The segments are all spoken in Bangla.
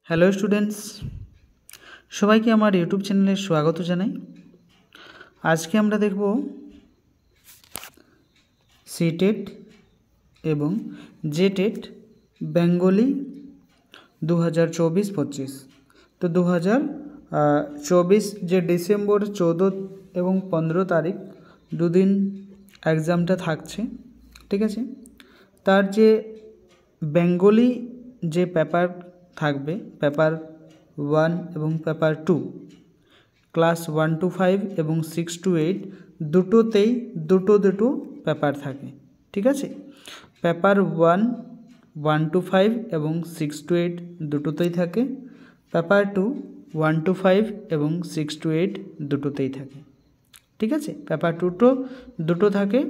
হ্যালো স্টুডেন্টস, সবাইকে আমার ইউটিউব চ্যানেলে স্বাগত জানাই। আজকে আমরা দেখব সিটেট এবং জেটেট বেঙ্গলি 2024-25। তো 2024 যে ডিসেম্বর 14 এবং 15 তারিখ দুদিন এক্সামটা থাকছে, ঠিক আছে। তার যে বেঙ্গলি যে পেপার থাকবে, পেপার 1 এবং পেপার 2, ক্লাস 1 to 5 এবং 6 to 8 দুটোতেই দুটো পেপার থাকে, ঠিক আছে। পেপার 1 to 5 এবং 6 to 8 দুটোতেই থাকে। পেপার 2 1 to 5 এবং 6 to 8 দুটোতেই থাকে, ঠিক আছে। পেপার দুটো থাকে,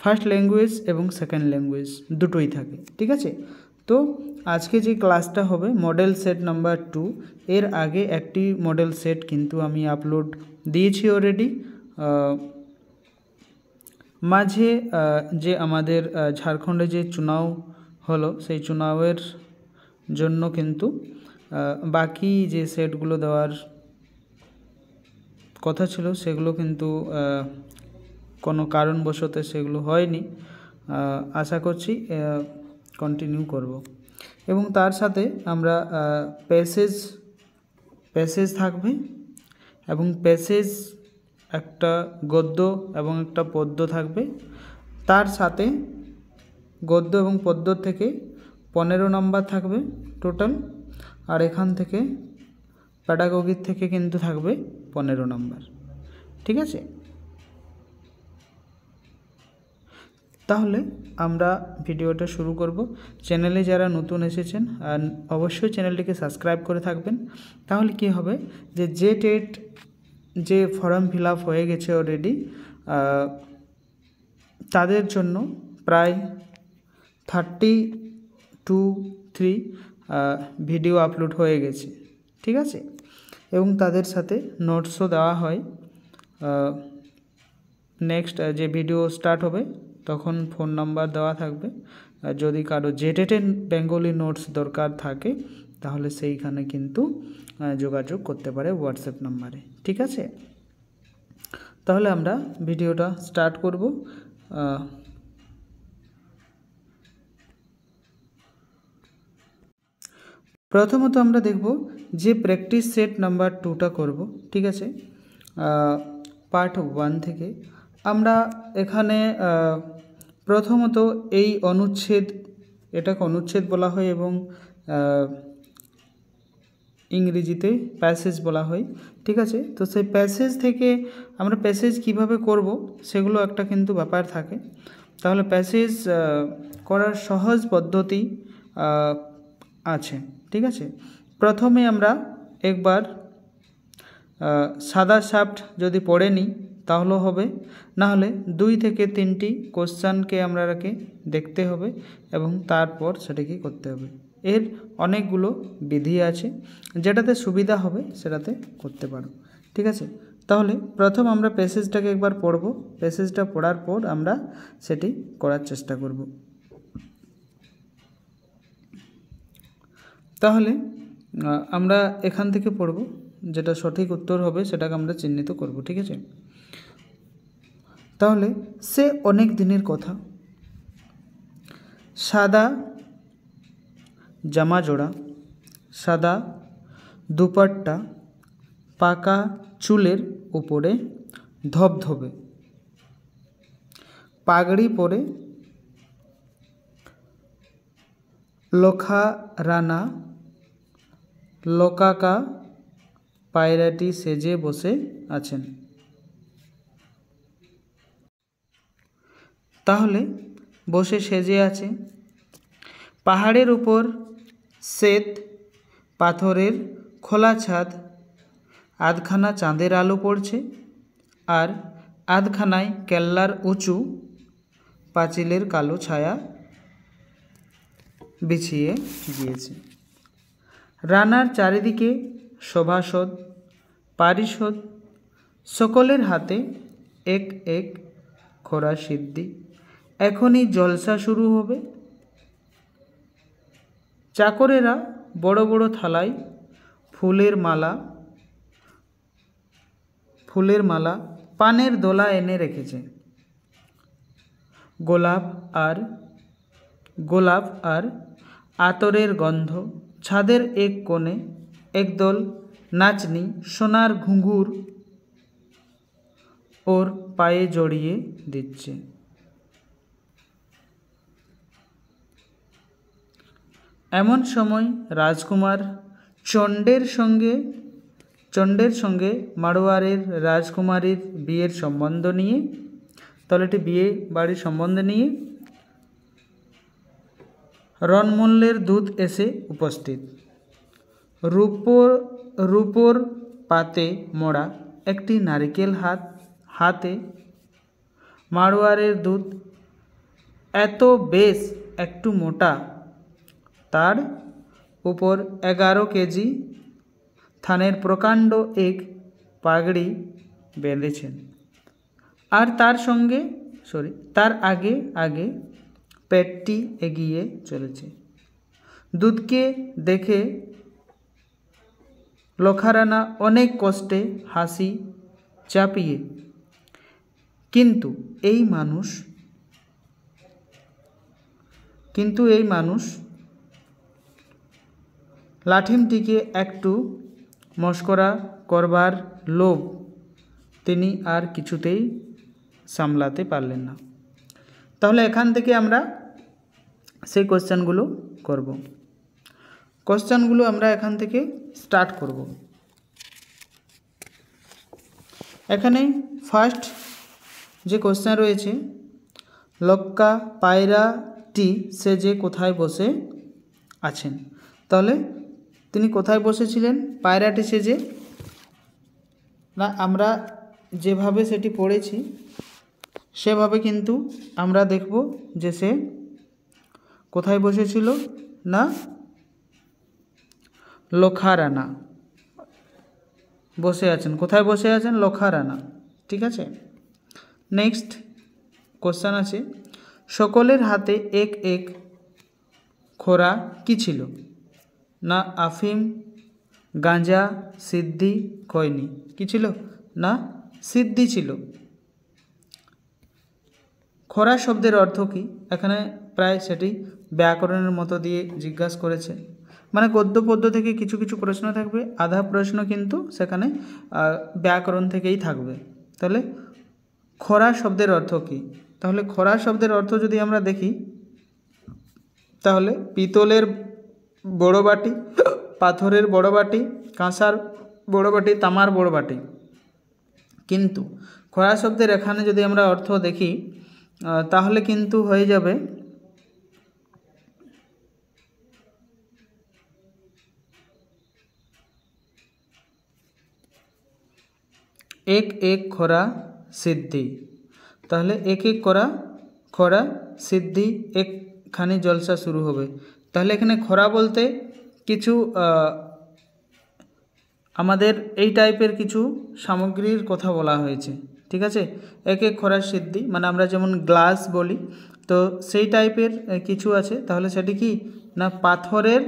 ফার্স্ট ল্যাঙ্গুয়েজ এবং সেকেন্ড ল্যাঙ্গুয়েজ দুটোই থাকে, ঠিক আছে। তো আজকে যে ক্লাসটা হবে মডেল সেট নাম্বার 2, এর আগে একটি মডেল সেট কিন্তু আমি আপলোড দিয়েছি অলরেডি। মাঝে যে আমাদের ঝাড়খণ্ডে যে চুনাও হলো, সেই চুনাওয়ের জন্য কিন্তু বাকি যে সেটগুলো দেওয়ার কথা ছিল সেগুলো কিন্তু কোনো কারণবশত সেগুলো হয়নি। আশা করছি কন্টিনিউ করব। এবং তার সাথে আমরা প্যাসেজ থাকবে, এবং প্যাসেজ একটা গদ্য এবং একটা পদ্য থাকবে। তার সাথে গদ্য এবং পদ্য থেকে 15 নাম্বার থাকবে টোটাল, আর এখান থেকে প্যাডাগোগির থেকে কিন্তু থাকবে 15 নাম্বার, ঠিক আছে। তাহলে আমরা ভিডিওটা শুরু করব। চ্যানেলে যারা নতুন এসেছেন অবশ্যই চ্যানেলটিকে সাবস্ক্রাইব করে থাকবেন। তাহলে কি হবে যে জেটেট যে ফর্ম ফিল আপ হয়ে গেছে অলরেডি, তাদের জন্য প্রায় 32-3 ভিডিও আপলোড হয়ে গেছে, ঠিক আছে। এবং তাদের সাথে নোটসও দেওয়া হয়। নেক্সট যে ভিডিও স্টার্ট হবে তখন ফোন নাম্বার দেওয়া থাকবে। যদি কারো জেটেটের বেঙ্গলি নোটস দরকার থাকে তাহলে সেইখানে কিন্তু যোগাযোগ করতে পারে হোয়াটসঅ্যাপ নাম্বারে, ঠিক আছে। তাহলে আমরা ভিডিওটা স্টার্ট করব। প্রথমত আমরা দেখব যে প্র্যাকটিস সেট নাম্বার 2টা করব, ঠিক আছে। পার্ট 1 থেকে আমরা এখানে প্রথমত এই অনুচ্ছেদ, এটাকে অনুচ্ছেদ বলা হয় এবং ইংরেজিতে প্যাসেজ বলা হয়, ঠিক আছে। তো সেই প্যাসেজ থেকে আমরা প্যাসেজ কিভাবে করব সেগুলো একটা কিন্তু ব্যাপার থাকে। তাহলে প্যাসেজ করার সহজ পদ্ধতি আছে, ঠিক আছে। প্রথমে আমরা একবার সাদা শাফট যদি পড়ে নিই তাহলেও হবে, নাহলে 2 থেকে 3টি কোশ্চেনকে আমরাকে দেখতে হবে এবং তারপর সেটাকে করতে হবে। এর অনেকগুলো বিধি আছে, যেটাতে সুবিধা হবে সেটাতে করতে পারো, ঠিক আছে। তাহলে প্রথম আমরা প্যাসেজটাকে একবার পড়ব, প্যাসেজটা পড়ার পর আমরা সেটি করার চেষ্টা করব। তাহলে আমরা এখান থেকে পড়ব, যেটা সঠিক উত্তর হবে সেটাকে আমরা চিহ্নিত করব, ঠিক আছে। তাহলে সে অনেক দিনের কথা, সাদা জামা জোড়া, সাদা দুপাট্টা, পাকা চুলের উপরে ধবধবে, পাগড়ি পরে লখা রানা লোকাকা পায়রাটি সেজে বসে আছেন। তাহলে বসে সেজে আছে। পাহাড়ের উপর শ্বেত পাথরের খোলা ছাদ, আধখানা চাঁদের আলো পড়ছে আর আধখানায় কেল্লার উঁচু পাঁচিলের কালো ছায়া বিছিয়ে গিয়েছে। রানার চারিদিকে সভাসদ পারিষদ, সকলের হাতে এক এক খোরা সিদ্ধি, এখনই জলসা শুরু হবে। চাকরেরা বড় বড় থালায় ফুলের মালা পানের দোলা এনে রেখেছে। গোলাপ আর আতরের গন্ধ, ছাদের এক কোণে একদল নাচনি সোনার ঘুঙুর ওর পায়ে জড়িয়ে দিচ্ছে। এমন সময় রাজকুমার চণ্ডের সঙ্গে মাড়োয়ারের রাজকুমারীর বিয়ের সম্বন্ধ নিয়ে, তাহলে এটি বিয়ে বাড়ির সম্বন্ধ নিয়ে রণমল্লের দূত এসে উপস্থিত। রূপোর পাতে মোড়া একটি নারিকেল হাতে মাড়োয়ারের দূত এত বেশ একটু মোটা, তার উপর 11 কেজি থানের প্রকাণ্ড এক পাগড়ি বেঁধেছেন, আর তার আগে পেটটি এগিয়ে চলেছে। দূতকে দেখে লক্ষারানা অনেক কষ্টে হাসি চাপিয়ে, কিন্তু এই মানুষ লাঠিমটিকে একটু মস্করা করবার লোভ তিনি আর কিছুতেই সামলাতে পারলেন না। তাহলে এখান থেকে আমরা সেই কোশ্চেনগুলো করব। কোশ্চেনগুলো আমরা এখান থেকে স্টার্ট করব। এখানে ফার্স্ট যে কোশ্চেন রয়েছে, লক্কা পায়রাটি সেজে কোথায় বসে আছেন। তাহলে তিনি কোথায় বসেছিলেন পায়রাটি সেজে? না, আমরা যেভাবে সেটি পড়েছি সেভাবে কিন্তু আমরা দেখব যে সে কোথায় বসেছিল, না লক্ষারানা বসে আছেন। কোথায় বসে আছেন? লক্ষারানা। ঠিক আছে। নেক্সট কোশ্চেন আছে, সকলের হাতে এক এক খোরা কি ছিল? না আফিম, গাঁজা, সিদ্ধি, খৈনি। কি ছিল? না সিদ্ধি ছিল। খোরা শব্দের অর্থ কি? এখানে প্রায় সেটি ব্যাকরণের মতো দিয়ে জিজ্ঞাসা করেছে। মানে গদ্য পদ্য থেকে কিছু কিছু প্রশ্ন থাকবে, আধা প্রশ্ন কিন্তু সেখানে ব্যাকরণ থেকেই থাকবে। তাহলে খোরা শব্দের অর্থ কি? তাহলে খোরা শব্দের অর্থ যদি আমরা দেখি, তাহলে পিতলের বড় বাটি, পাথরের বড় বাটি, কাঁসার বড় বাটি, তামার বড় বাটি। কিন্তু খোরা শব্দের এখানে যদি আমরা অর্থ দেখি তাহলে কিন্তু হয়ে যাবে এক এক খোরা সিদ্ধি। তাহলে এক এক খোরা সিদ্ধি, একখানি জলসা শুরু হবে। তাহলে এখানে খোরা বলতে কিছু আমাদের এই টাইপের কিছু সামগ্রীর কথা বলা হয়েছে। ঠিক আছে। এক এক খোরা সিদ্ধি মানে আমরা যেমন গ্লাস বলি, তো সেই টাইপের কিছু আছে। তাহলে সেটি কি? না পাথরের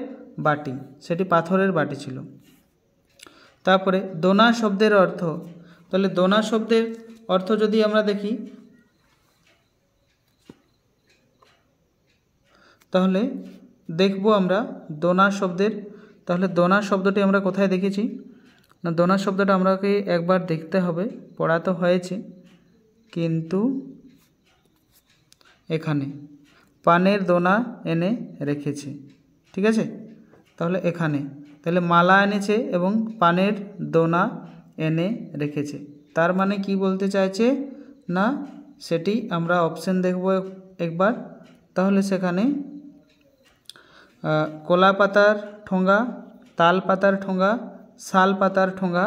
বাটি, সেটি পাথরের বাটি ছিল। তারপরে দোনা শব্দের অর্থ, তাহলে দোনা শব্দের অর্থ যদি আমরা দেখি তাহলে দেখব আমরা দোনা শব্দের, তাহলে দোনা শব্দটি আমরা কোথায় দেখেছি? না দোনা শব্দটা আমাকে একবার দেখতে হবে, পড়া তো হয়েছে কিন্তু এখানে পানের দোনা এনে রেখেছে। ঠিক আছে। তাহলে এখানে তাহলে মালা এনেছে এবং পানের দোনা এনে রেখেছে, তার মানে কি বলতে চাইছে? না সেটি আমরা অপশন দেখব একবার। তাহলে সেখানে কলা পাতার ঠোঙা, তাল পাতার ঠোঙা, শাল পাতার ঠোঙা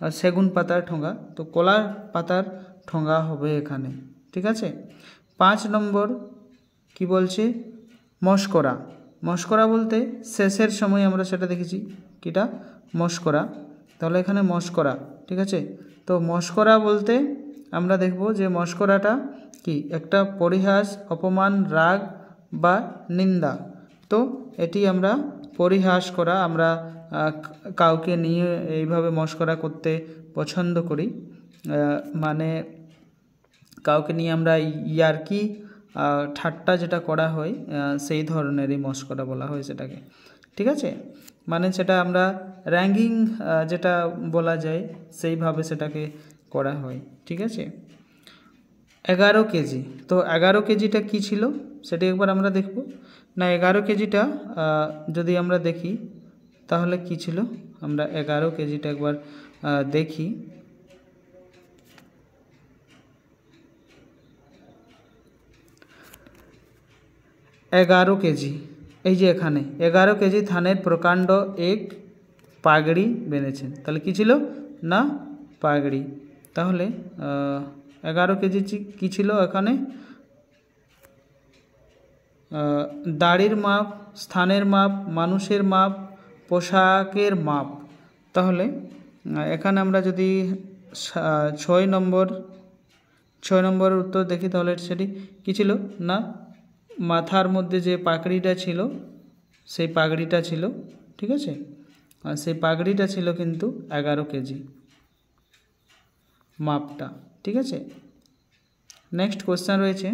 আর সেগুন পাতার ঠোঙা, তো কলা পাতার ঠোঙা হবে এখানে। ঠিক আছে। 5 নম্বর কি বলছে? মস্করা। মস্করা বলতে শেষের সময় আমরা সেটা দেখেছি, কিটা? মস্করা। তাহলে এখানে মস্করা। ঠিক আছে। তো মস্করা বলতে আমরা দেখব যে মস্করাটা কি? একটা পরিহাস, অপমান, রাগ বা নিন্দা। তো এটি আমরা পরিহাস করা, আমরা কাউকে নিয়ে এইভাবে মশকরা করতে পছন্দ করি, মানে কাউকে নিয়ে আমরা ইয়ার্কি ঠাট্টা যেটা করা হয় সেই ধরনেরই মশকরা বলা হয় সেটাকে, ঠিক আছে। মানে সেটা আমরা র্যাঙ্কিং যেটা বলা যায় সেইভাবে সেটাকে করা হয়, ঠিক আছে। 11 কেজি, তো 11 কেজিটা কী ছিল সেটি একবার আমরা দেখব না। 11 কেজিটা যদি আমরা দেখি তাহলে কি ছিল, আমরা 11 কেজিটা একবার দেখি। एगारो केजी, এই যে এখানে 11 কেজি ধানের প্রকাণ্ড এক পাগড়ি বেঁধেছেন, তাহলে কী ছিল না পাগড়ি। তাহলে 11 কেজি কী ছিল এখানে, দাড়ির মাপ, স্থানের মাপ, মানুষের মাপ, পোশাকের মাপ। তাহলে এখানে আমরা যদি 6 নম্বরের উত্তর দেখি তাহলে সেটি কী ছিল না মাথার মধ্যে যে পাগড়িটা ছিল সেই পাগড়িটা ছিল, ঠিক আছে। আর সেই পাগড়িটা ছিল কিন্তু 11 কেজি মাপটা, ঠিক আছে। নেক্সট কোশ্চেন রয়েছে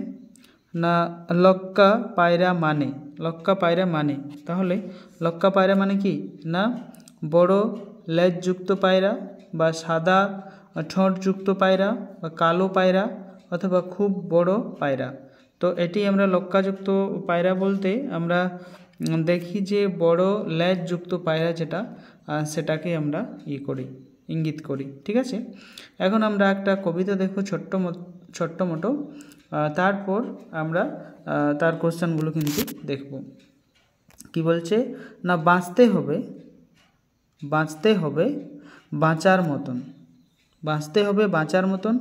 না লক্কা পায়রা মানে, লক্কা পায়রা মানে, তাহলে লক্কা পায়রা মানে কি না বড় লেজযুক্ত পায়রা বা সাদা ঠোঁটযুক্ত পায়রা বা কালো পায়রা অথবা খুব বড় পায়রা। তো এটি আমরা লক্কাযুক্ত পায়রা বলতে আমরা দেখি যে বড় লেজযুক্ত পায়রা যেটা সেটাকে আমরা ইঙ্গিত করি, ঠিক আছে। এখন আমরা একটা কবিতা দেখব ছোট্ট মোটো, তারপর আমরা তার কোশ্চেনগুলো কিন্তু দেখব। কি বলছে না বাঁচতে হবে বাঁচার মতন, বাঁচতে হবে বাঁচার মতন,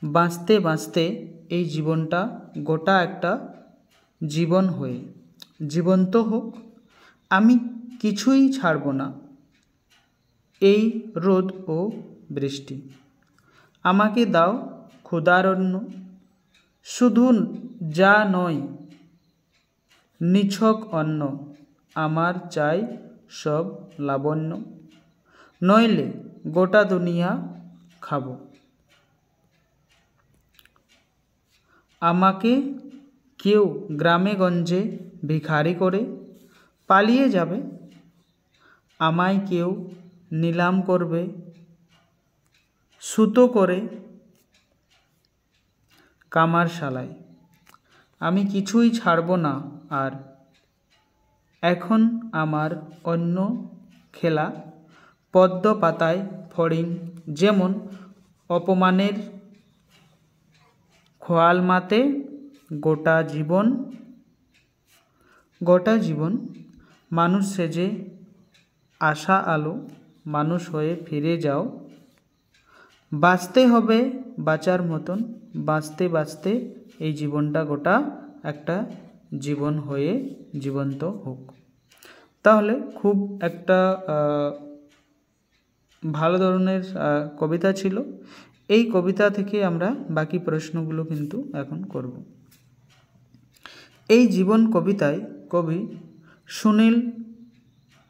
বাঁচতে বাঁচতে এই জীবনটা গোটা একটা জীবন হয়ে জীবন্ত হোক, আমি কিছুই ছাড়ব না এই রোদ ও বৃষ্টি, আমাকে দাও ক্ষুধার অন্ন, শুধু যা নয় নিছক অন্ন, আমার চাই সব লাবণ্য, নইলে গোটা দুনিয়া খাবো, আমাকে কেউ গ্রামে গঞ্জে ভিখারি করে পালিয়ে যাবে, আমায় কেউ নিলাম করবে সুতো করে কামারশালায়, আমি কিছুই ছাড়ব না আর, এখন আমার অন্য খেলা পদ্ম পাতায় ফড়িং, যেমন অপমানের খোয়াল মাতে গোটা জীবন মানুষ সেজে আশা আলো, মানুষ হয়ে ফিরে যাও, বাঁচতে হবে বাঁচার মতন, বাঁচতে বাঁচতে এই জীবনটা গোটা একটা জীবন হয়ে জীবন্ত হোক। তাহলে খুব একটা ভালো ধরনের কবিতা ছিল। এই কবিতা থেকে আমরা বাকি প্রশ্নগুলো কিন্তু এখন করব। এই জীবন কবিতায় কবি সুনীল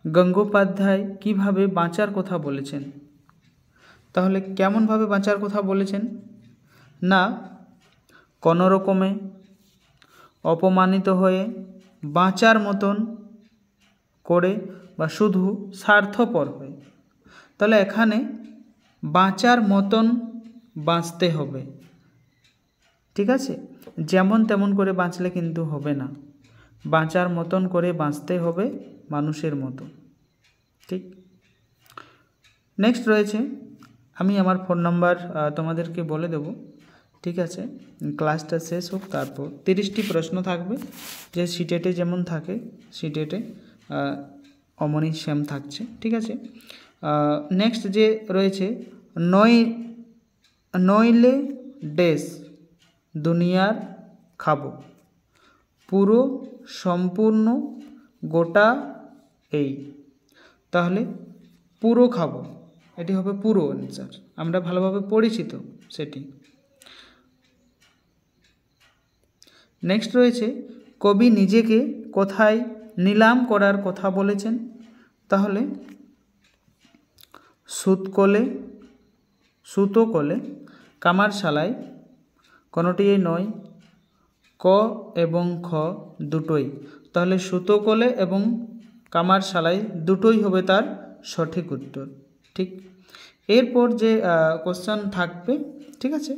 গঙ্গোপাধ্যায় কিভাবে বাঁচার কথা বলেছেন, তাহলে কেমনভাবে বাঁচার কথা বলেছেন না কোনো রকমে অপমানিত হয়ে বাঁচার মতন করে বা শুধু স্বার্থপর হয়ে, তাহলে এখানে বাঁচার মতন বাঁচতে হবে, ঠিক আছে। যেমন তেমন করে বাঁচলে কিন্তু হবে না, বাঁচার মতন করে বাঁচতে হবে মানুষের মতো, ঠিক। নেক্সট রয়েছে, আমি আমার ফোন নাম্বার তোমাদেরকে বলে দেব, ঠিক আছে। ক্লাসটা শেষ হোক, তারপর 30টি প্রশ্ন থাকবে, যে সিটেটে যেমন থাকে সিটেটে অমনি সেম থাকছে, ঠিক আছে। নেক্সট যে রয়েছে নইলে ডেস দুনিয়ার খাবো, পুরো সম্পূর্ণ গোটা এই, তাহলে পুরো খাবো এটি হবে পুরো অ্যান্সার, আমরা ভালোভাবে পরিচিত সেটি। নেক্সট রয়েছে কবি নিজেকে কোথায় নিলাম করার কথা বলেছেন, তাহলে সুতো কোলে কামারশালায় কোনোটি নয়, ক এবং খ দুটোই। তাহলে সুতো কোলে এবং কামারশালায় দুটোই হবে তার সঠিক উত্তর। ঠিক, এরপর যে কোশ্চেন থাকবে, ঠিক আছে,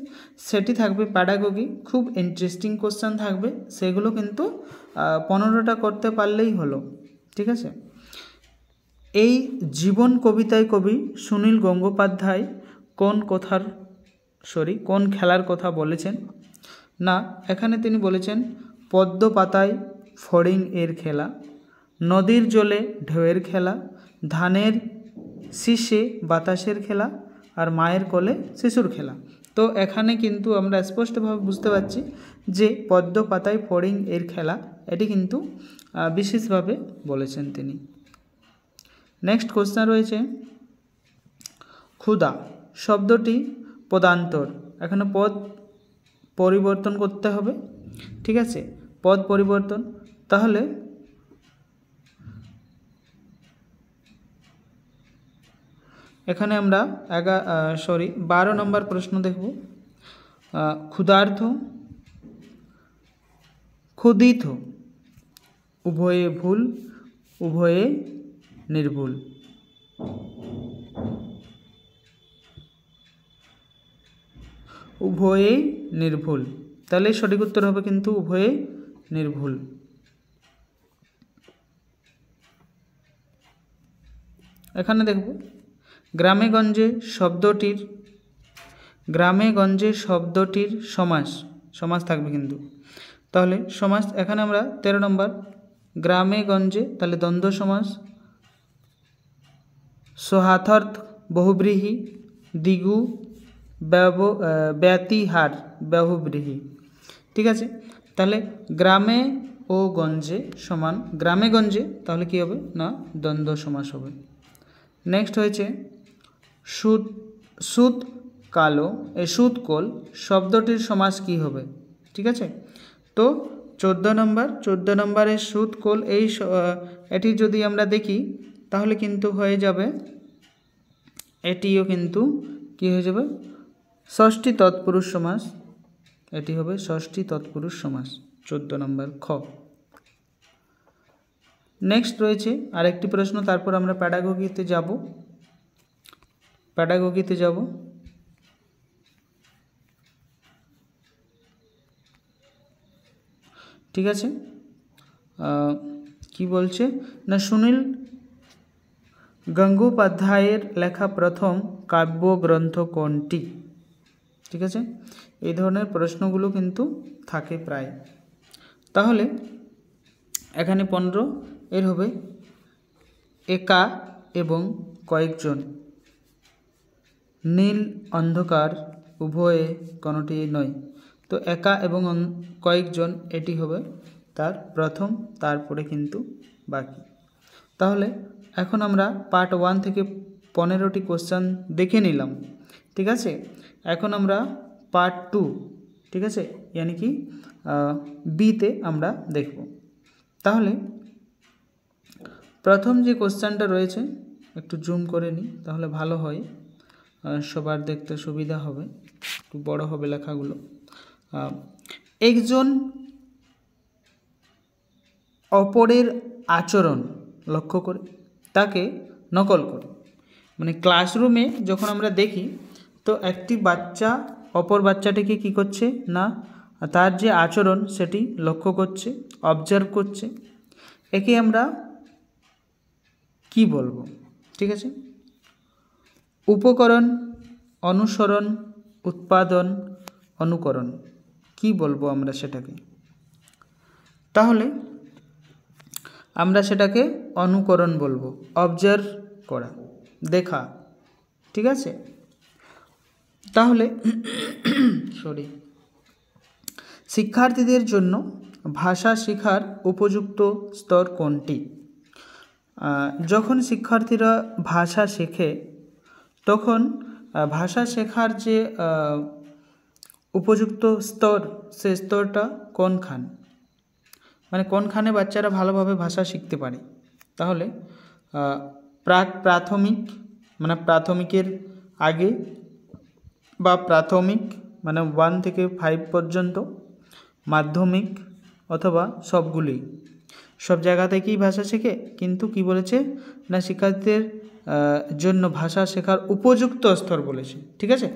সেটি থাকবে প্যাডাগোগি। খুব ইন্টারেস্টিং কোশ্চেন থাকবে, সেগুলো কিন্তু 15টা করতে পারলেই হলো। ঠিক আছে, এই জীবন কবিতায় কবি সুনীল গঙ্গোপাধ্যায় কোন খেলার কথা বলেছেন? না, এখানে তিনি বলেছেন পদ্ম পাতায় ফড়িং এর খেলা, নদীর জলে ঢেউয়ের খেলা, ধানের শীষে বাতাসের খেলা, আর মায়ের কোলে শিশুর খেলা। তো এখানে কিন্তু আমরা স্পষ্টভাবে বুঝতে পারছি যে পদ্ম পাতায় ফড়িং এর খেলা, এটি কিন্তু বিশেষভাবে বলেছেন তিনি। নেক্সট কোশ্চেন রয়েছে ক্ষুধা শব্দটি পদান্তর। এখানে পদ পরিবর্তন করতে হবে। ঠিক আছে, পদ পরিবর্তন। তাহলে এখানে আমরা 12 নম্বর প্রশ্ন দেখব। ক্ষুধার্ত, ক্ষুধিত, উভয়ে ভুল, উভয়ে নির্ভুল। উভয়ে নির্ভুল, তাহলে সঠিক উত্তর হবে কিন্তু উভয়ে নির্ভুল। এখানে দেখব গ্রামে গঞ্জে শব্দটির সমাস থাকবে কিন্তু। তাহলে সমাস এখানে আমরা 13 নম্বর গ্রামে গঞ্জে, তাহলে দ্বন্দ্ব সমাস। সহার্থক বহুব্রীহি, দ্বিগু ব্যতিহার বহুব্রীহি। ঠিক আছে, তাহলে গ্রামে ও গঞ্জে সমান গ্রামে গঞ্জে, তাহলে কি হবে না দ্বন্দ্ব সমাস হবে। নেক্সট হয়েছে সুদ কালো, সুদকোল শব্দটির সমাস কি হবে? ঠিক আছে, তো 14 নম্বরের সুদকোল, এটি যদি আমরা দেখি তাহলে কিন্তু হয়ে যাবে, এটিও কিন্তু কি হয়ে যাবে ষষ্ঠী তৎপুরুষ সমাস। এটি হবে ষষ্ঠী তৎপুরুষ সমাস, 14 নম্বর খ। নেক্সট রয়েছে আরেকটি প্রশ্ন, তারপর আমরা প্যাডাগোগিতে যাব। ঠিক আছে, কি বলছে না সুনীল গঙ্গোপাধ্যায়ের লেখা প্রথম কাব্যগ্রন্থ কোনটি? ঠিক আছে, এই ধরনের প্রশ্নগুলো কিন্তু থাকে প্রায়। তাহলে এখানে 15 এর হবে একা এবং কয়েকজন, নীল অন্ধকার উভয়ে কোনটি নয়। তো একা এবং কয়েকজন এটি হবে তার প্রথম, তারপরে কিন্তু বাকি। তাহলে এখন আমরা পার্ট 1 থেকে 15টি কোশ্চেন দেখে নিলাম। ঠিক আছে, এখন আমরা পার্ট 2, ঠিক আছে, यानी কি বিতে আমরা দেখব। তাহলে প্রথম যে কোশ্চেনটা রয়েছে, একটু জুম করে নিই তাহলে ভালো হয়, সবার দেখতে সুবিধা হবে, একটু বড় হবে লেখাগুলো। একজন অপরের আচরণ লক্ষ্য করে তাকে নকল করে, মানে ক্লাসরুমে যখন আমরা দেখি তো একটি বাচ্চা অপর বাচ্চাটিকে কি করছে না তার যে আচরণ সেটি লক্ষ্য করছে, অবজার্ভ করছে, একে আমরা কি বলবো? ঠিক আছে, উপকরণ, অনুসরণ, উৎপাদন, অনুকরণ, কি বলবো আমরা সেটাকে? তাহলে আমরা সেটাকে অনুকরণ বলবো, অবজার্ভ করা, দেখা। ঠিক আছে, তাহলে শিক্ষার্থীদের জন্য ভাষা শেখার উপযুক্ত স্তর কোনটি? যখন শিক্ষার্থীরা ভাষা শেখে তখন ভাষা শেখার যে উপযুক্ত স্তর, সে স্তরটা কোনখান, মানে কোনখানে বাচ্চারা ভালোভাবে ভাষা শিখতে পারে? তাহলে প্রাক প্রাথমিক মানে প্রাথমিকের আগে বা প্রাথমিক মানে 1 থেকে 5 পর্যন্ত, মাধ্যমিক অথবা সবগুলি, সব জায়গা থেকেই ভাষা শেখে, কিন্তু কি বলেছে না শিক্ষার্থীদের জন্য ভাষা শেখার উপযুক্ত স্তর বলেছে। ঠিক আছে,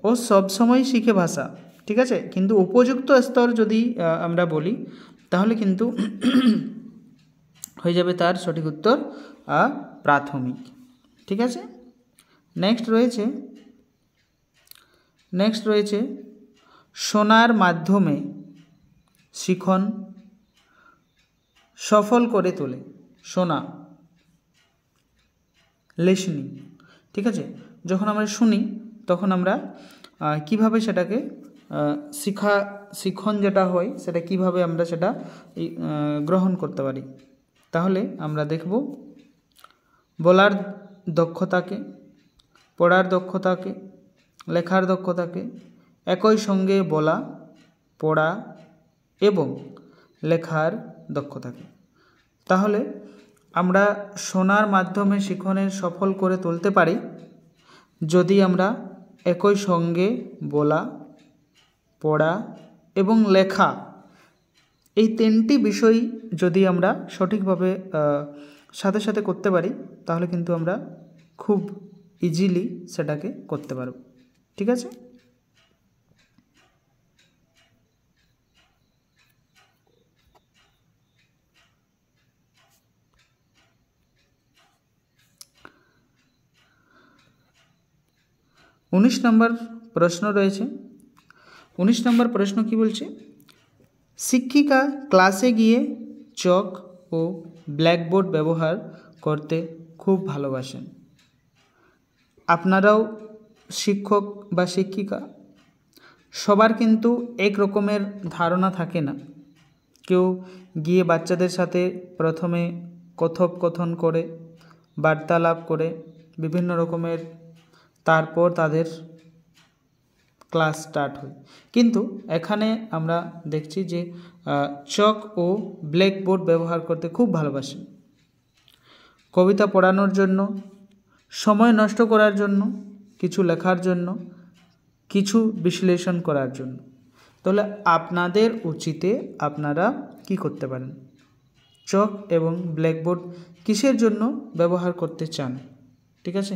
ও সবসময় শিখে ভাষা, ঠিক আছে, কিন্তু উপযুক্ত স্তর যদি আমরা বলি তাহলে কিন্তু হয়ে যাবে তার সঠিক উত্তর প্রাথমিক। ঠিক আছে, নেক্সট রয়েছে শোনার মাধ্যমে শিখন সফল করে তোলে। শোনা, লিসনিং। ঠিক আছে, যখন আমরা শুনি তখন আমরা কিভাবে সেটাকে শিখন যেটা হয় সেটা কিভাবে আমরা সেটা গ্রহণ করতে পারি। তাহলে আমরা দেখব বলার দক্ষতাকে, পড়ার দক্ষতাকে, লেখার দক্ষতাকে, একই সঙ্গে বলা, পড়া এবং লেখার দক্ষতাকে। তাহলে আমরা শোনার মাধ্যমে শিখনের সফল করে তুলতে পারি যদি আমরা একই সঙ্গে বলা, পড়া এবং লেখা, এই 3টি বিষয় যদি আমরা সঠিকভাবে সাথে সাথে করতে পারি তাহলে কিন্তু আমরা খুব ইজিলি সেটাকে করতে পারব। ঠিক আছে, উনিশ নম্বর প্রশ্ন রয়েছে। 19 নম্বর প্রশ্ন কি বলছে, শিক্ষিকা ক্লাসে গিয়ে চক ও ব্ল্যাকবোর্ড ব্যবহার করতে খুব ভালোবাসেন। আপনারাও শিক্ষক বা শিক্ষিকা, সবার কিন্তু এক রকমের ধারণা থাকে না। কেউ গিয়ে বাচ্চাদের সাথে প্রথমে কথোপকথন করে, বার্তালাপ করে বিভিন্ন রকমের, তারপর তাদের ক্লাস স্টার্ট হয়। কিন্তু এখানে আমরা দেখছি যে চক ও ব্ল্যাকবোর্ড ব্যবহার করতে খুব ভালোবাসেন। কবিতা পড়ানোর জন্য, সময় নষ্ট করার জন্য, কিছু লেখার জন্য, কিছু বিশ্লেষণ করার জন্য। তাহলে আপনাদের উচিতে আপনারা কি করতে পারেন, চক এবং ব্ল্যাকবোর্ড কিসের জন্য ব্যবহার করতে চান। ঠিক আছে,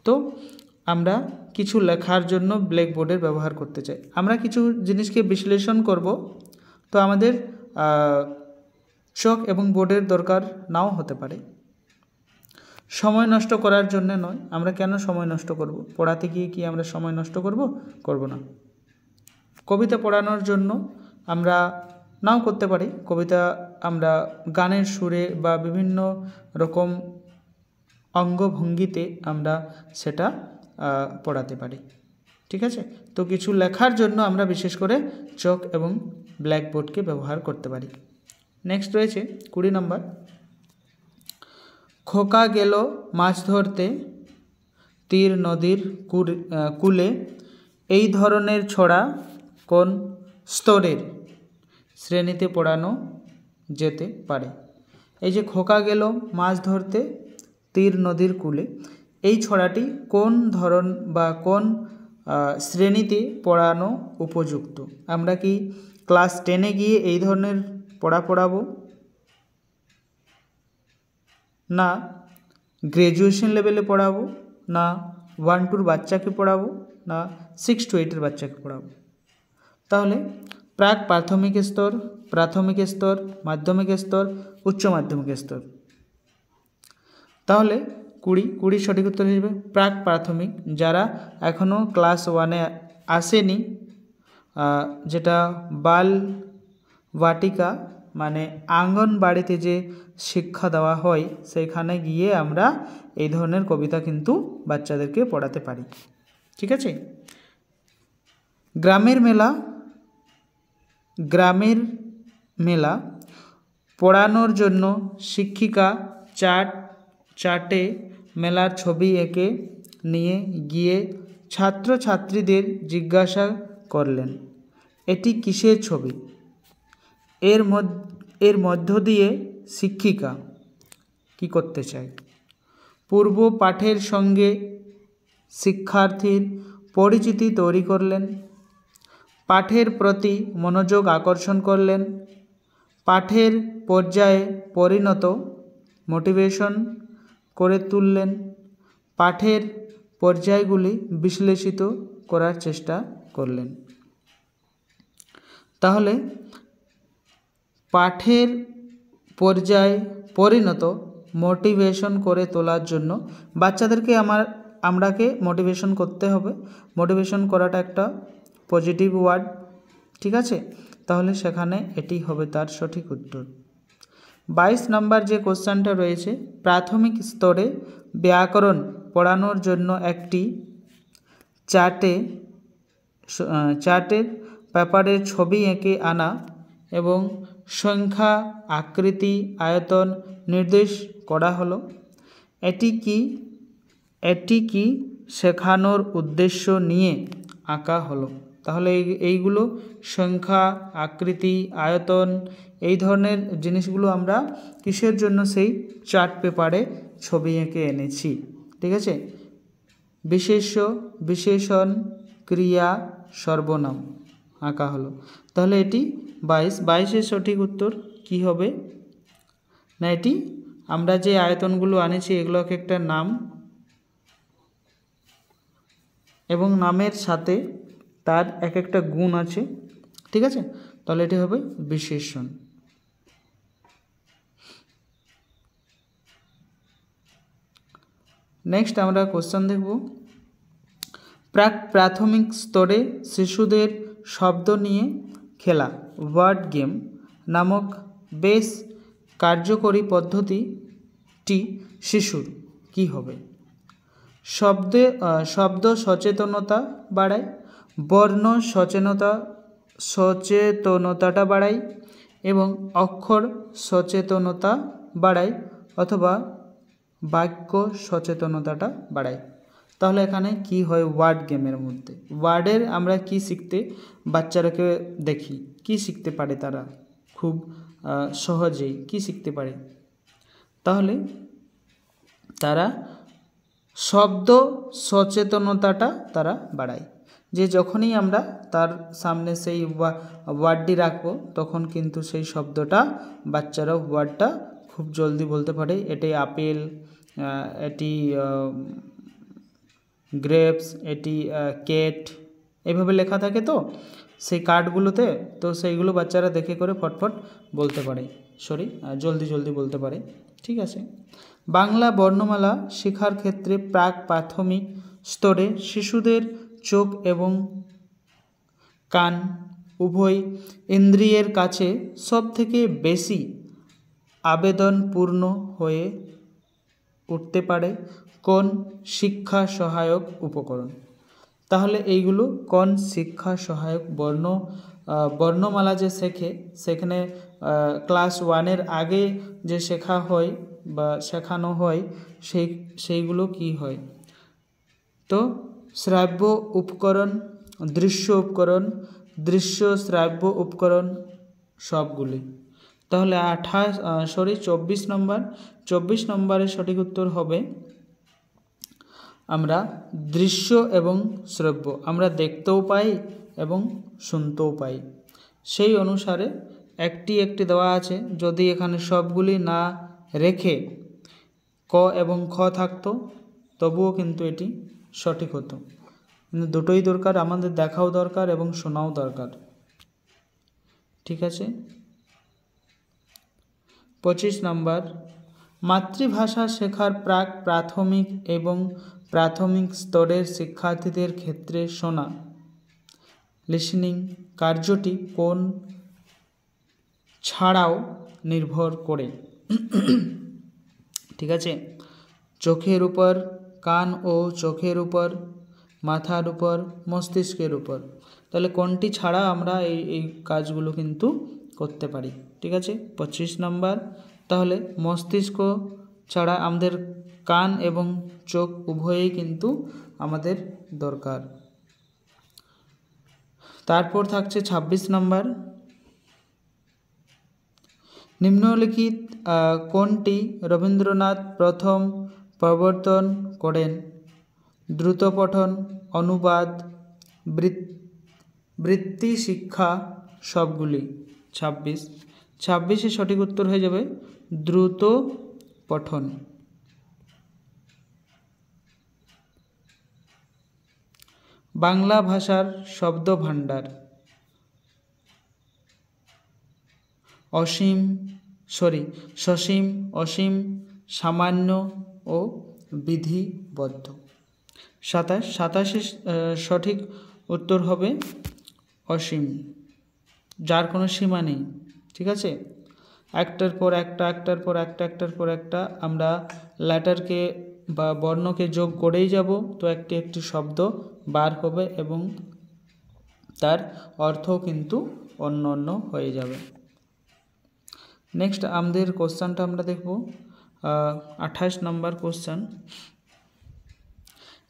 তো আমরা কিছু লেখার জন্য ব্ল্যাকবোর্ডের ব্যবহার করতে চাই। আমরা কিছু জিনিসকে বিশ্লেষণ করব, তো আমাদের চক এবং বোর্ডের দরকার নাও হতে পারে। সময় নষ্ট করার জন্য নয়। আমরা কেন সময় নষ্ট করব? পড়াতে গিয়ে কি আমরা সময় নষ্ট করব না। কবিতা পড়ানোর জন্য আমরা নাও করতে পারি। কবিতা আমরা গানের সুরে বা বিভিন্ন রকম অঙ্গভঙ্গিতে আমরা সেটা পড়াতে পারি। ঠিক আছে, তো কিছু লেখার জন্য আমরা বিশেষ করে চক এবং ব্ল্যাকবোর্ডকে ব্যবহার করতে পারি। নেক্সট রয়েছে 20 নম্বর, খোকা গেল মাছ ধরতে তীর নদীর কূলে। এই ধরনের ছড়া কোন স্তরের শ্রেণীতে পড়ানো যেতে পারে? এই যে খোকা গেল মাছ ধরতে তীর নদীর কূলে, এই ছড়াটি কোন ধরন বা কোন শ্রেণীতে পড়ানো উপযুক্ত? আমরা কি ক্লাস 10-এ গিয়ে এই ধরনের পড়াবো? না গ্র্যাজুয়েশন লেভেলে পড়াবো? না 1-2 বাচ্চাকে পড়াবো? না 6-8 বাচ্চাকে পড়াবো? তাহলে প্রাক প্রাথমিক স্তর, প্রাথমিক স্তর, মাধ্যমিক স্তর, উচ্চ মাধ্যমিক স্তর। তাহলে 20 সঠিক উত্তর হিসেবে প্রাক প্রাথমিক, যারা এখনও ক্লাস 1-এ আসেনি, যেটা বাল বাটিকা মানে আঙ্গনবাড়িতে যে শিক্ষা দেওয়া হয় সেখানে গিয়ে আমরা এই ধরনের কবিতা কিন্তু বাচ্চাদেরকে পড়াতে পারি। ঠিক আছে, গ্রামের মেলা পড়ানোর জন্য শিক্ষিকা চার্টে মেলার ছবি এঁকে নিয়ে গিয়ে ছাত্রছাত্রীদের জিজ্ঞাসা করলেন, এটি কিসের ছবি? এর মধ্য দিয়ে শিক্ষিকা কি করতে চায়? পূর্ব পাঠের সঙ্গে শিক্ষার্থীর পরিচিতি তৈরি করলেন, পাঠের প্রতি মনোযোগ আকর্ষণ করলেন, পাঠের পর্যায়ে পরিণত মোটিভেশন করে তুললেন, পাঠের পর্যায়গুলি বিশ্লেষিত করার চেষ্টা করলেন। তাহলে পাঠের পর্যায়ে পরিণত মোটিভেশন করে তোলার জন্য বাচ্চাদেরকে আমরাকে মোটিভেশন করতে হবে। মোটিভেশন করাটা একটা পজিটিভ ওয়ার্ড, ঠিক আছে? তাহলে সেখানে এটি হবে তার সঠিক উত্তর। 22 নম্বর যে কোশ্চেনটা রয়েছে, প্রাথমিক স্তরে ব্যাকরণ পড়ানোর জন্য একটি চার্টের পেপারের ছবি এঁকে আনা এবং সংখ্যা, আকৃতি, আয়তন নির্দেশ করা হলো। এটি কি শেখানোর উদ্দেশ্য নিয়ে আঁকা হলো? তাহলে এইগুলো সংখ্যা, আকৃতি, আয়তন এই ধরনের জিনিসগুলো আমরা কিসের জন্য সেই চার্ট পেপারে ছবি এঁকে এনেছি, ঠিক আছে? বিশেষ্য, বিশেষণ, ক্রিয়া, সর্বনাম আঁকা হলো। তাহলে এটি 22-22-এর সঠিক উত্তর কি হবে না, এটি আমরা যে আয়তনগুলো আনেছি এগুলোকে একটা নাম এবং নামের সাথে তার এক একটা গুণ আছে, ঠিক আছে? তাহলে এটি হবে বিশেষণ। নেক্সট আমরা কোশ্চেন দেখব, প্রাথমিক স্তরে শিশুদের শব্দ নিয়ে খেলা ওয়ার্ড গেম নামক বেশ কার্যকরী পদ্ধতিটি শিশুর কি হবে? শব্দ সচেতনতা বাড়ায়, বর্ণ সচেতনতাটা বাড়ায় এবং অক্ষর সচেতনতা বাড়ায় অথবা বাক্য সচেতনতাটা বাড়ায়। তাহলে এখানে কি হয় ওয়ার্ড গেমের মধ্যে? ওয়ার্ডের আমরা কি শিখতে বাচ্চারাকে দেখি, কি শিখতে পারে তারা খুব সহজেই কি শিখতে পারে? তাহলে তারা শব্দ সচেতনতাটা তারা বাড়ায়, যে যখনই আমরা তার সামনে সেই ওয়ার্ডটি রাখবো তখন কিন্তু সেই শব্দটা বাচ্চারা ওয়ার্ডটা খুব জলদি বলতে পারে। এটি আপেল, এটি গ্রেপস, এটি কেট, এইভাবে লেখা থাকে তো সেই কার্ডগুলোতে, তো সেইগুলো বাচ্চারা দেখে করে ফটফট বলতে পারে, জলদি বলতে পারে, ঠিক আছে? বাংলা বর্ণমালা শেখার ক্ষেত্রে প্রাথমিক স্তরে শিশুদের চোখ এবং কান উভয় ইন্দ্রিয়ের কাছে সবথেকে বেশি আবেদনপূর্ণ হয়ে উঠতে পারে কোন শিক্ষা সহায়ক উপকরণ? তাহলে এইগুলো কোন শিক্ষা সহায়ক বর্ণমালা যে শেখে সেখানে ক্লাস 1-এর আগে যে শেখা হয় বা শেখানো হয় সেইগুলো কি হয়? তো শ্রাব্য উপকরণ, দৃশ্য উপকরণ, দৃশ্য শ্রাব্য উপকরণ সবগুলি। তাহলে 24 নম্বরের সঠিক উত্তর হবে আমরা দৃশ্য এবং শ্রব্য, আমরা দেখতেও পাই এবং শুনতেও পাই। সেই অনুসারে একটি দেওয়া আছে, যদি এখানে সবগুলি না রেখে ক এবং খ থাকতো তবুও কিন্তু এটি সঠিক হতো, কিন্তু দুটোই দরকার, আমাদের দেখাও দরকার এবং শোনাও দরকার, ঠিক আছে? 25 নম্বর, মাতৃভাষা শেখার প্রাথমিক এবং প্রাথমিক স্তরের শিক্ষার্থীদের ক্ষেত্রে শোনা লিসনিং কার্যটি কোন ছাড়াও নির্ভর করে? ঠিক আছে, চোখের উপর, কান ও চোখের উপর, মাথার উপর, মস্তিষ্কের উপর। তাহলে কোনটি ছাড়া আমরা এই কাজগুলো কিন্তু করতে পারি, ঠিক আছে? 25 নম্বর, তাহলে মস্তিষ্ক ছাড়া আমাদের কান এবং চোখ উভয়েই কিন্তু আমাদের দরকার। তারপর থাকছে 26 নম্বর, নিম্নলিখিত কোনটি রবীন্দ্রনাথ প্রথম প্রবর্তন করেন। দ্রুত পঠন, অনুবাদ, বৃত্তি শিক্ষা সবগুলি। 26 সঠিক উত্তর হয়ে যাবে দ্রুত পঠন। বাংলা ভাষার শব্দ ভাণ্ডার সসীম, অসীম, সামান্য ও বিধিবদ্ধ। 27 সঠিক উত্তর হবে অসীম, যার কোনো সীমা নেই। ঠিক আছে, একটার পর একটা আমরা লেটারকে বা বর্ণকে যোগ করেই যাব, তো একটি শব্দ বার হবে এবং তার অর্থ কিন্তু অন্য অন্য হয়ে যাবে। নেক্সট আমাদের কোশ্চেনটা আমরা দেখব 28 নম্বর কোশ্চেন।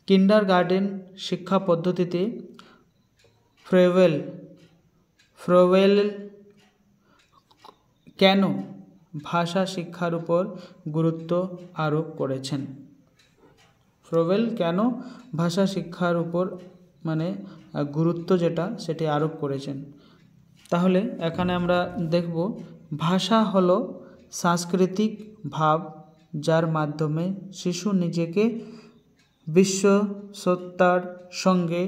কিন্ডারগার্টেন শিক্ষা পদ্ধতিতে ফ্রোয়েল কেন ভাষা শিক্ষার উপর গুরুত্ব আরোপ করেছেন? ফ্রোয়েল কেন ভাষা শিক্ষার উপর গুরুত্ব সেটি আরোপ করেছেন? তাহলে এখানে আমরা দেখব ভাষা হলো সাংস্কৃতিক ভাব যার মাধ্যমে শিশু নিজেকে বিশ্ব সত্তার সঙ্গে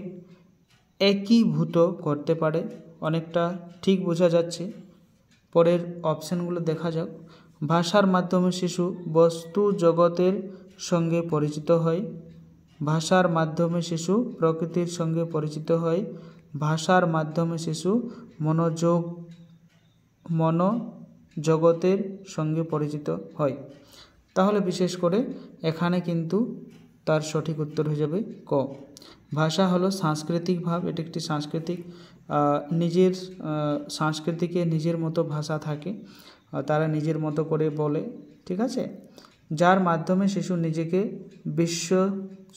একীভূত করতে পারে। অনেকটা ঠিক বোঝা যাচ্ছে, পরের অপশানগুলো দেখা যাক। ভাষার মাধ্যমে শিশু বস্তু জগতের সঙ্গে পরিচিত হয়। ভাষার মাধ্যমে শিশু প্রকৃতির সঙ্গে পরিচিত হয়। ভাষার মাধ্যমে শিশু মনোজগতের সঙ্গে পরিচিত হয়। তাহলে বিশেষ করে এখানে কিন্তু তার সঠিক উত্তর হয়ে যাবে ক। ভাষা হলো সাংস্কৃতিক ভাব, এটি একটি সাংস্কৃতিক নিজের সংস্কৃতিকে নিজের মতো ভাষা থাকে, তারা নিজের মতো করে বলে। ঠিক আছে, যার মাধ্যমে শিশু নিজেকে বিশ্ব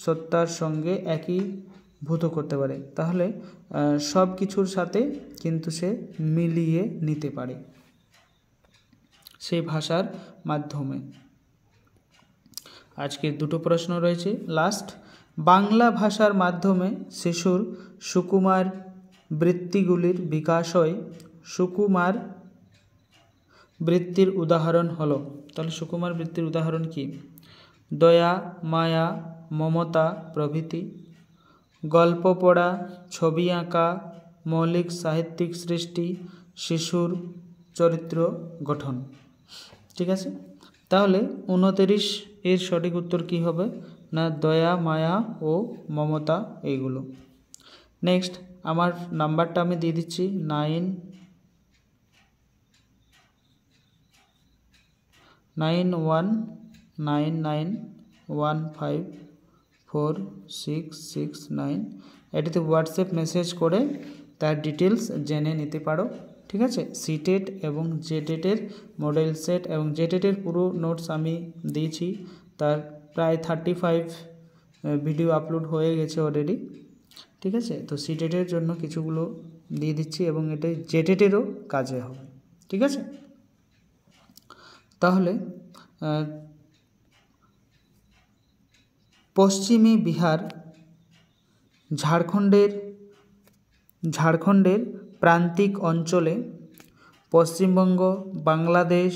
সত্তার সঙ্গে একীভূত করতে পারে। তাহলে সব কিছুর সাথে কিন্তু সে মিলিয়ে নিতে পারে সেই ভাষার মাধ্যমে। আজকে দুটো প্রশ্ন রয়েছে লাস্ট। বাংলা ভাষার মাধ্যমে শিশুর সুকুমার বৃত্তিগুলির বিকাশ হয়। সুকুমার বৃত্তির উদাহরণ হলো, তাহলে সুকুমার বৃত্তির উদাহরণ কি? দয়া, মায়া, মমতা প্রভৃতি। গল্প পড়া, ছবি আঁকা, মৌলিক সাহিত্যিক সৃষ্টি, শিশুর চরিত্র গঠন। ঠিক আছে, তাহলে 29 এর সঠিক উত্তর কি হবে না দয়া, মায়া ও মমতা, এইগুলো। নেক্সট আমার নাম্বারটা আমি দিয়ে দিচ্ছি 9199154669। এটিতে হোয়াটসঅ্যাপ মেসেজ করে তার ডিটেলস জেনে নিতে পারো। ঠিক আছে, সিটেট এবং জেটেটের মডেল সেট এবং জেটেটের পুরো নোটস আমি দিয়েছি, তার প্রায় 35 ভিডিও আপলোড হয়ে গেছে অলরেডি। ঠিক আছে, তো সিটেটের জন্য কিছুগুলো দিয়ে দিচ্ছি এবং এটা জেটেটেরও কাজে হবে। ঠিক আছে, তাহলে পশ্চিমী বিহার, ঝাড়খণ্ডের প্রান্তিক অঞ্চলে, পশ্চিমবঙ্গ, বাংলাদেশ,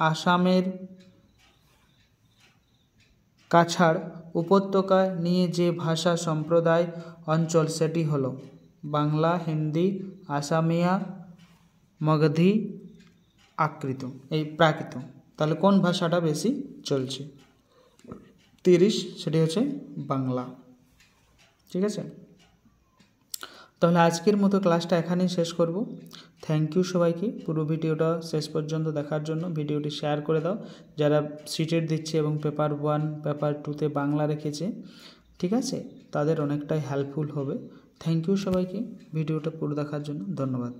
আসামের কাছাড় উপত্যকা নিয়ে যে ভাষা সম্প্রদায় অঞ্চল সেটি হলো বাংলা, হিন্দি, আসামিয়া, মগধি, প্রাকৃত। তাহলে কোন ভাষাটা বেশি চলছে? 30, সেটি হচ্ছে বাংলা। ঠিক আছে, তাহলে আজকের মতো ক্লাসটা এখানেই শেষ করব। থ্যাংক ইউ সবাইকে পুরো ভিডিওটা শেষ পর্যন্ত দেখার জন্য। ভিডিওটি শেয়ার করে দাও যারা সিটেট দিচ্ছে এবং পেপার 1 পেপার 2তে বাংলা রেখেছে। ঠিক আছে, তাদের অনেকটাই হেল্পফুল হবে। থ্যাংক ইউ সবাইকে ভিডিওটা পুরো দেখার জন্য, ধন্যবাদ।